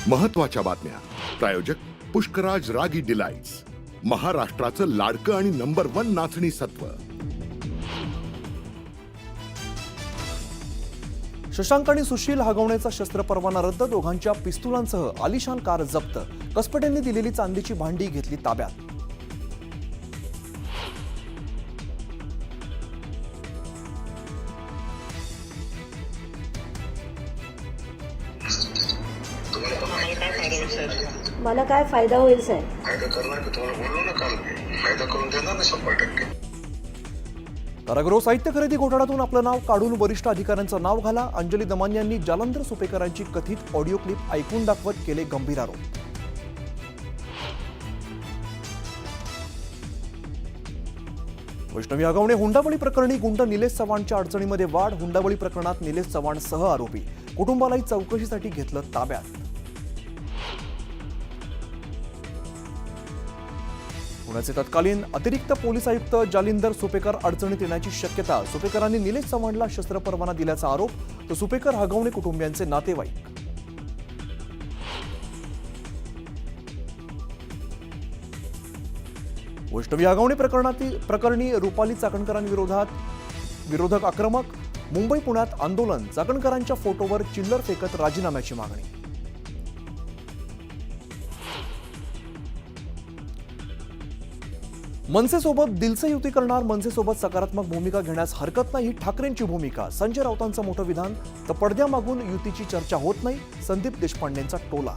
महत्त्वाच्या बातम्या. प्रायोजक पुष्कराज रागी डिलाइट्स, महाराष्ट्राचं लाडकं आणि नंबर 1 नाचणी सत्व. शशांक आणि सुशील हगवण्याचा शस्त्र परवाना रद्द, दोघांच्या पिस्तुलांसह आलिशान कार जप्त. कसपटेंनी दिलेली चांदीची भांडी घेतली ताब्यात. मला काय फायदा होईल साहेब? फायदा करणार की तुम्हाला बोललो ना काल मी, फायदा करून देणार ना 100%. कारागृह साहित्य खरेदी घोटाळ्यातून आपलं नाव काढून वरिष्ठ अधिकाऱ्यांचं नाव घाला. अंजली दमानी यांनी जालंधर सुपेकरांची कथित ऑडिओ क्लिप ऐकून दाखवत केले गंभीर आरोप. वैष्णवी हगवणे हुंडाबळी प्रकरणी गुंड निलेश चव्हाणच्या अडचणीमध्ये वाढ. हुंडाबळी प्रकरणात निलेश चव्हाण सह आरोपी कुटुंबालाही चौकशीसाठी घेतलं ताब्यात. पुण्याचे तत्कालीन अतिरिक्त पोलीस आयुक्त जालिंदर सुपेकर अडचणीत येण्याची शक्यता. सुपेकरांनी निलेश चव्हाणला शस्त्र परवाना दिल्याचा आरोप, तर सुपेकर हगवणे कुटुंबियांचे नातेवाईक. वैष्णवी हगवणे प्रकरणी रुपाली चाकणकरांविरोधात विरोधक आक्रमक. मुंबई पुण्यात आंदोलन. चाकणकरांच्या फोटोवर चिल्लर फेकत राजीनाम्याची मागणी. मनसेसोबत दिलसे युती करणार, मनसेसोबत सकारात्मक भूमिका घेण्यास हरकत नाही, ठाकरेंची भूमिका. संजय राऊतांचं मोठं विधान. तर पडद्यामागून युतीची चर्चा होत नाही, संदीप देशपांडेंचा टोला.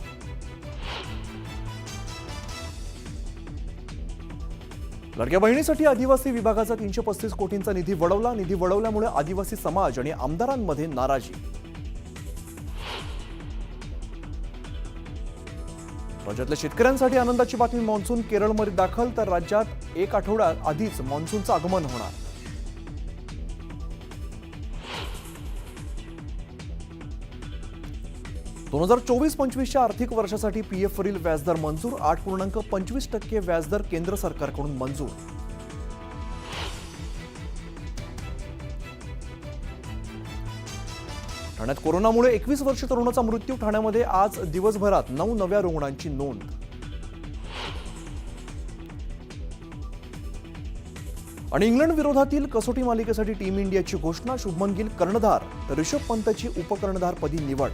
लाडक्या बहिणीसाठी आदिवासी विभागाचा 335 कोटींचा निधी वळवला. निधी वळवल्यामुळे आदिवासी समाज आणि आमदारांमध्ये नाराजी. राज्यातल्या शेतकऱ्यांसाठी आनंदाची बातमी. मान्सून केरळमध्ये दाखल, तर राज्यात 1 आठवडा आधीच मान्सूनचं आगमन होणार. दोन 2024-25च्या आर्थिक वर्षासाठी पीएफवरील व्याजदर मंजूर. 8.25% व्याजदर केंद्र सरकारकडून मंजूर. ठाण्यात कोरोनामुळे 21 वर्षीय तरुणाचा मृत्यू. ठाण्यामध्ये आज दिवसभरात 9 नव्या रुग्णांची नोंद. आणि इंग्लंड विरोधातील कसोटी मालिकेसाठी टीम इंडियाची घोषणा. शुभमन गिल कर्णधार, तर ऋषभ पंतची उपकर्णधारपदी निवड.